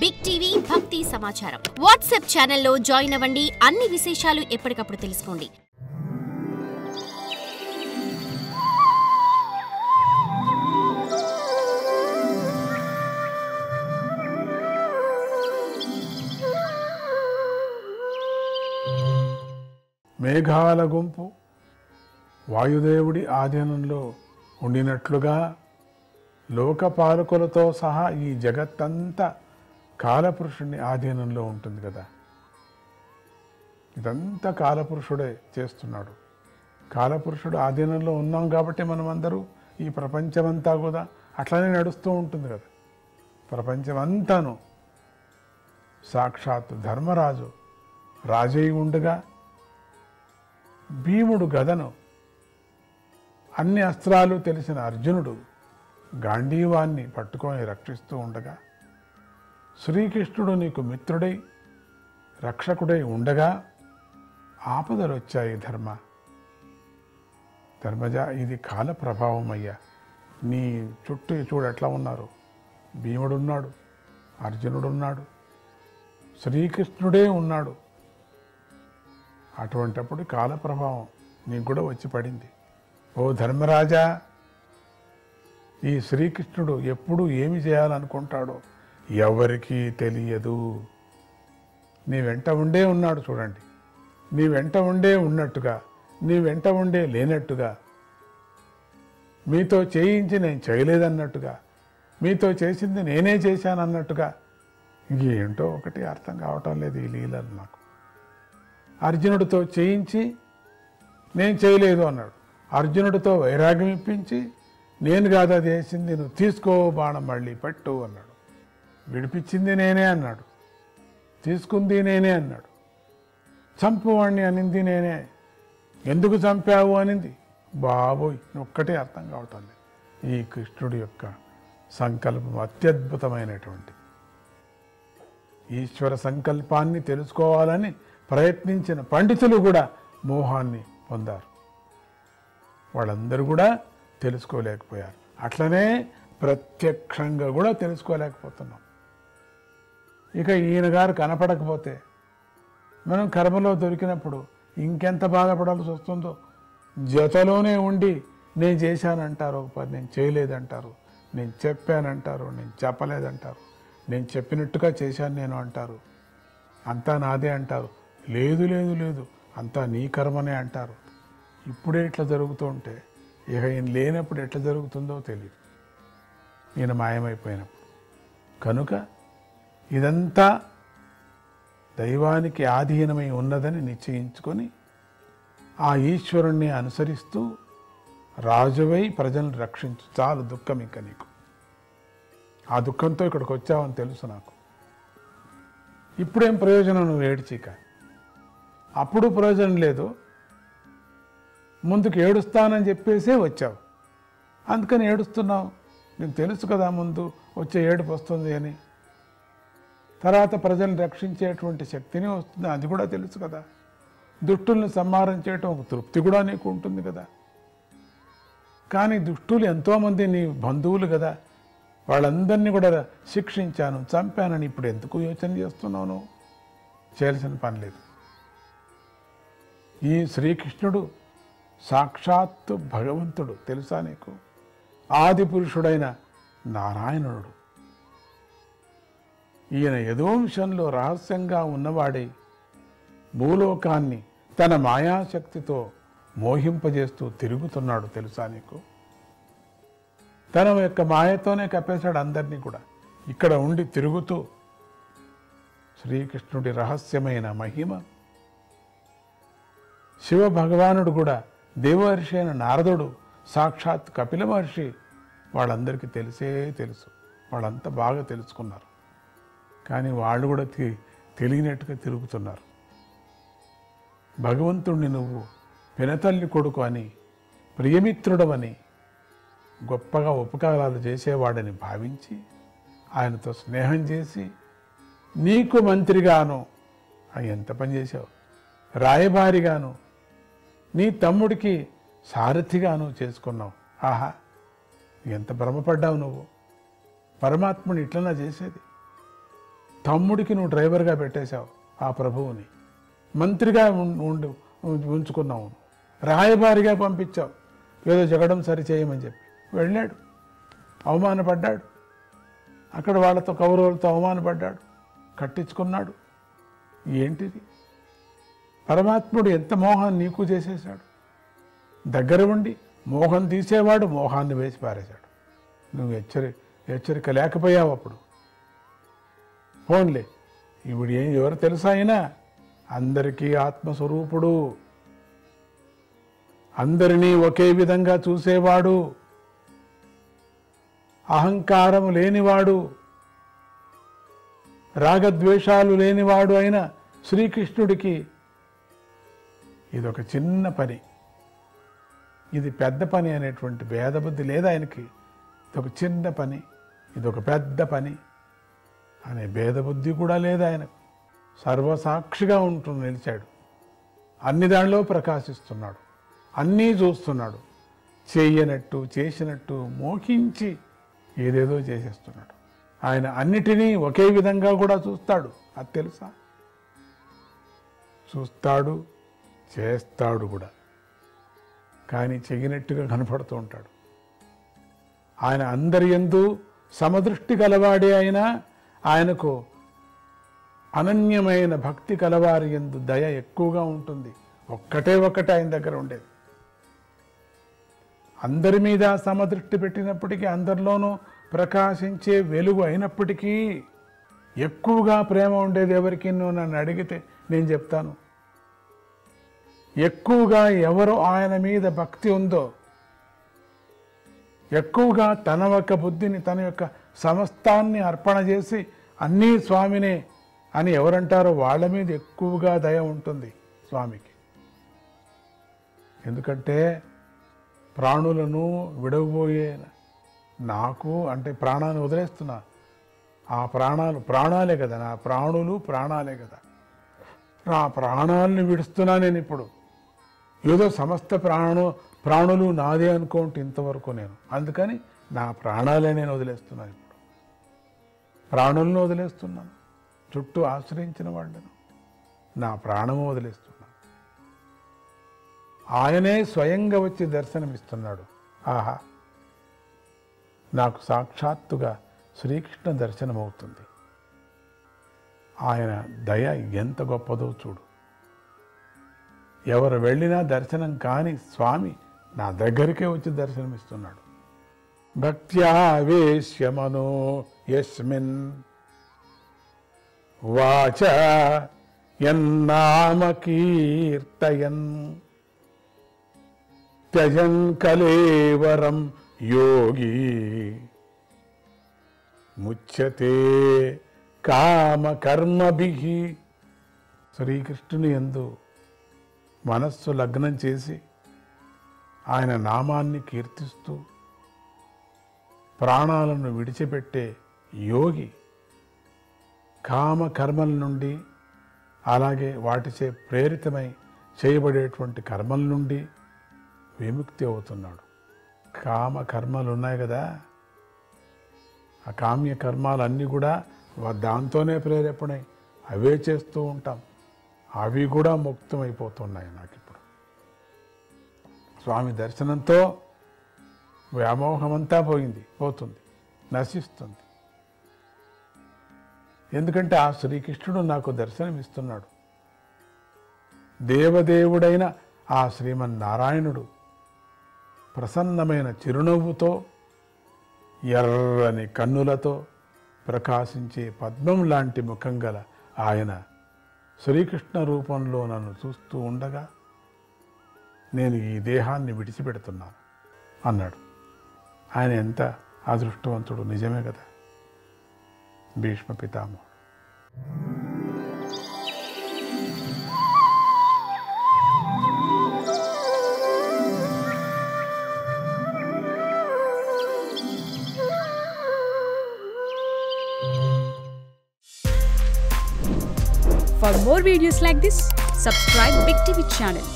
Big TV భక్తి సమాచారం WhatsApp ఛానల్లో జాయిన్ అవ్వండి. అన్ని విశేషాలు ఎప్పటికప్పుడు తెలుసుకోండి. మేఘాల గుంపు వాయుదేవుడి ఆధీనంలో ఉండినట్లుగా లోకపాలకులతో సహా ఈ జగత్తంతా కాలపురుషుని ఆధీనంలో ఉంటుంది కదా. ఇదంతా కాలపురుషుడే చేస్తున్నాడు. కాలపురుషుడు ఆధీనంలో ఉన్నాం కాబట్టి మనమందరూ ఈ ప్రపంచమంతా కూడా అట్లనే నడుస్తూ ఉంటుంది కదా. ప్రపంచమంతాను సాక్షాత్ ధర్మరాజు రాజై ఉండగా భీముడు గదను, అన్ని అస్త్రాలు తెలిసిన అర్జునుడు గాంధీవాన్ని పట్టుకొని రక్షిస్తూ ఉండగా, శ్రీకృష్ణుడు నీకు మిత్రుడై రక్షకుడై ఉండగా ఆపదలు వచ్చాయి ధర్మజ. ఇది కాల ప్రభావం అయ్యా. నీ చుట్టూ చూడు ఎట్లా ఉన్నారు. భీముడున్నాడు, అర్జునుడున్నాడు, శ్రీకృష్ణుడే ఉన్నాడు. అటువంటప్పుడు కాల ప్రభావం నీకు కూడా వచ్చి పడింది. ఓ ధర్మరాజా, ఈ శ్రీకృష్ణుడు ఎప్పుడు ఏమి చేయాలనుకుంటాడో ఎవరికీ తెలియదు. నీ వెంట ఉండే ఉన్నాడు చూడండి. నీ వెంట ఉండే ఉన్నట్టుగా, నీ వెంట ఉండే లేనట్టుగా, మీతో చేయించి నేను చేయలేదన్నట్టుగా, మీతో చేసింది నేనే చేశానన్నట్టుగా. ఏంటో ఒకటి అర్థం కావటం లేదు ఈ లీలలు నాకు. అర్జునుడితో చేయించి నేను చేయలేదు అన్నాడు. అర్జునుడితో వైరాగ్యం ఇప్పించి నేను కాదు అది వేసింది, నువ్వు తీసుకో బాణం మళ్ళీ పట్టు అన్నాడు. విడిపించింది నేనే అన్నాడు, తీసుకుంది నేనే అన్నాడు. చంపువాణ్ణి అనింది నేనే, ఎందుకు చంపావు అనింది. బాబోయ్, ఒక్కటే అర్థం కావటం లేదు. ఈ కృష్ణుడి యొక్క సంకల్పం అత్యద్భుతమైనటువంటి. ఈశ్వర సంకల్పాన్ని తెలుసుకోవాలని ప్రయత్నించిన పండితులు కూడా మోహాన్ని పొందారు. వాళ్ళందరూ కూడా తెలుసుకోలేకపోయారు. అట్లనే ప్రత్యక్షంగా కూడా తెలుసుకోలేకపోతున్నాం. ఇక ఈయన గారు కనపడకపోతే మనం కర్మలో దొరికినప్పుడు ఇంకెంత బాధపడాల్సి వస్తుందో. జతలోనే ఉండి నేను చేశానంటారు, నేను చేయలేదంటారు, నేను చెప్పానంటారు, నేను చెప్పలేదంటారు, నేను చెప్పినట్టుగా చేశాను నేను అంటారు, అంతా నాదే అంటారు. లేదు లేదు లేదు, అంతా నీ కర్మనే అంటారు. ఇప్పుడే ఇట్లా జరుగుతూ ఉంటే ఇక ఈయన లేనప్పుడు ఎట్లా జరుగుతుందో తెలియదు, ఈయన మాయమైపోయినప్పుడు. కనుక ఇదంతా దైవానికి ఆధీనమై ఉన్నదని నిశ్చయించుకొని ఆ ఈశ్వరుణ్ణి అనుసరిస్తూ రాజువై ప్రజలను రక్షించు. చాలు దుఃఖం ఇంకా నీకు. ఆ దుఃఖంతో ఇక్కడికి వచ్చావని తెలుసు నాకు. ఇప్పుడేం ప్రయోజనం నువ్వు ఏడ్చిక? అప్పుడు ప్రయోజనం లేదు, ముందుకు ఏడుస్తానని చెప్పేసే వచ్చావు, అందుకని ఏడుస్తున్నావు. నీకు తెలుసు కదా ముందు వచ్చే ఏడుపు వస్తుంది అని, తర్వాత ప్రజలను రక్షించేటువంటి శక్తిని వస్తుంది, అది కూడా తెలుసు కదా. దుష్టుల్ని సంహారం చేయటం ఒక తృప్తి కూడా నీకు ఉంటుంది కదా. కానీ దుష్టులు ఎంతోమంది నీ బంధువులు కదా, వాళ్ళందరినీ కూడా శిక్షించాను, చంపానని ఇప్పుడు ఎందుకు యోచన చేస్తున్నావు? నువ్వు చేయాల్సిన పని లేదు. ఈ శ్రీకృష్ణుడు సాక్షాత్తు భగవంతుడు, తెలుసా నీకు? ఆది పురుషుడైన నారాయణుడు. ఈయన యదోంశంలో రహస్యంగా ఉన్నవాడై భూలోకాన్ని తన మాయాశక్తితో మోహింపజేస్తూ తిరుగుతున్నాడు, తెలుసా నీకు? తన యొక్క మాయతోనే కప్పేశాడు అందరినీ కూడా. ఇక్కడ ఉండి తిరుగుతూ శ్రీకృష్ణుడి రహస్యమైన మహిమ, శివ భగవానుడు కూడా, దేవర్షి అయిన నారదుడు, సాక్షాత్ కపిల మహర్షి, వాళ్ళందరికీ తెలిసే తెలుసు. వాళ్ళంతా బాగా తెలుసుకున్నారు. కానీ వాళ్ళు కూడా తెలియనట్టుగా తిరుగుతున్నారు. భగవంతుణ్ణి నువ్వు పినతల్లి కొడుకు అని, ప్రియమిత్రుడవని, గొప్పగా ఉపకారాలు చేసేవాడని భావించి ఆయనతో స్నేహం చేసి నీకు మంత్రిగాను ఎంత పని చేశావు, రాయబారిగాను, నీ తమ్ముడికి సారథిగాను చేసుకున్నావు. ఆహా, ఎంత భ్రమపడ్డావు నువ్వు. పరమాత్ముని ఇట్లనా చేసేది? తమ్ముడికి నువ్వు డ్రైవర్గా పెట్టేశావు ఆ ప్రభువుని, మంత్రిగా ఉంచుకున్నావు, రాయబారిగా పంపించావు, ఏదో జగడం సరిచేయమని చెప్పి వెళ్ళాడు, అవమానపడ్డాడు, అక్కడ వాళ్ళతో కౌరవులతో అవమానపడ్డాడు, కట్టించుకున్నాడు. ఏంటిది? పరమాత్ముడు ఎంత మోహాన్ని నీకు చేసేశాడు. దగ్గర ఉండి మోహం తీసేవాడు మోహాన్ని వేసి పారేశాడు. నువ్వు హెచ్చరిక లేకపోయావు అప్పుడు. ఫోన్లే ఇప్పుడు ఎవరు తెలుసా? అయినా అందరికీ ఆత్మస్వరూపుడు, అందరినీ ఒకే విధంగా చూసేవాడు, అహంకారము లేనివాడు, రాగద్వేషాలు లేనివాడు అయిన శ్రీకృష్ణుడికి ఇదొక చిన్న పని, ఇది పెద్ద పని అనేటువంటి భేదబుద్ధి లేదు ఆయనకి. ఇదొక చిన్న పని, ఇదొక పెద్ద పని అనే భేదబుద్ధి కూడా లేదు ఆయనకు. సర్వసాక్షిగా ఉంటూ నిలిచాడు, అన్ని దానిలో ప్రకాశిస్తున్నాడు, అన్నీ చూస్తున్నాడు, చేయనట్టు చేసినట్టు మోహించి ఏదేదో చేసేస్తున్నాడు. ఆయన అన్నిటినీ ఒకే విధంగా కూడా చూస్తాడు, అది తెలుసా? చూస్తాడు, చేస్తాడు కూడా, కానీ చెగినట్టుగా కనపడుతూ ఉంటాడు. ఆయన అందరి యందు సమదృష్టి కలవాడే అయినా ఆయనకు అనన్యమైన భక్తి కలవారి యందు దయ ఎక్కువగా ఉంటుంది. ఒక్కటే ఆయన దగ్గర ఉండేది. అందరి మీద సమదృష్టి పెట్టినప్పటికీ, అందరిలోనూ ప్రకాశించే వెలుగు అయినప్పటికీ ఎక్కువగా ప్రేమ ఉండేది ఎవరికి? నన్ను అడిగితే నేను చెప్తాను, ఎక్కువగా ఎవరు ఆయన మీద భక్తి ఉందో, ఎక్కువగా తన యొక్క బుద్ధిని, తన యొక్క సమస్తాన్ని అర్పణ చేసి అన్నీ స్వామినే అని ఎవరంటారో వాళ్ళ మీద ఎక్కువగా దయ ఉంటుంది స్వామికి. ఎందుకంటే ప్రాణులను విడవబోయే నాకు అంటే ప్రాణాన్ని వదిలేస్తున్నా, ఆ ప్రాణాలే కదా, నా ప్రాణులు ప్రాణాలే కదా, నా ప్రాణాలను విడుస్తున్నా నేను ఇప్పుడు. ఏదో సమస్త ప్రాణులు నాదే అనుకోండి ఇంతవరకు నేను, అందుకని నా ప్రాణాలే నేను వదిలేస్తున్నాను. ఇప్పుడు ప్రాణులను వదిలేస్తున్నాను, చుట్టూ ఆశ్రయించిన వాళ్ళను నా ప్రాణము వదిలేస్తున్నాను. ఆయనే స్వయంగా వచ్చి దర్శనమిస్తున్నాడు. ఆహా, నాకు సాక్షాత్తుగా శ్రీకృష్ణ దర్శనమవుతుంది. ఆయన దయ ఎంత గొప్పదో చూడు. ఎవరు వెళ్ళినా దర్శనం కాని స్వామి నా దగ్గరికే వచ్చి దర్శనమిస్తున్నాడు. భక్త్యావేశ్యమనో యస్మిన్ వాచ యన్నామ కీర్తయన్ త్యజన్ కలేవరం యోగి ముచ్యతే కామకర్మభిః. శ్రీకృష్ణుని యందు మనస్సు లగ్నం చేసి ఆయన నామాన్ని కీర్తిస్తూ ప్రాణాలను విడిచిపెట్టే యోగి కామకర్మల నుండి, అలాగే వాటిచే ప్రేరితమై చేయబడేటువంటి కర్మల నుండి విముక్తి అవుతున్నాడు. కామకర్మలు ఉన్నాయి కదా, ఆ కామ్య కర్మాలన్నీ కూడా దాంతోనే ప్రేరేపణై అవే చేస్తూ ఉంటాం. అవి కూడా ముక్తమైపోతున్నాయి నాకు ఇప్పుడు. స్వామి దర్శనంతో వ్యామోహమంతా పోతుంది, నశిస్తుంది. ఎందుకంటే ఆ శ్రీకృష్ణుడు నాకు దర్శనమిస్తున్నాడు. దేవదేవుడైన ఆ శ్రీమన్నారాయణుడు ప్రసన్నమైన చిరునవ్వుతో, ఎర్రని కన్నులతో ప్రకాశించే పద్మం లాంటి ముఖం గల ఆయన శ్రీకృష్ణ రూపంలో నన్ను చూస్తూ ఉండగా నేను ఈ దేహాన్ని విడిచిపెడుతున్నాను అన్నాడు. ఆయన ఎంత అదృష్టవంతుడు, నిజమే కదా. భీష్మ పితామహుడు. For more videos like this, subscribe Big TV channel.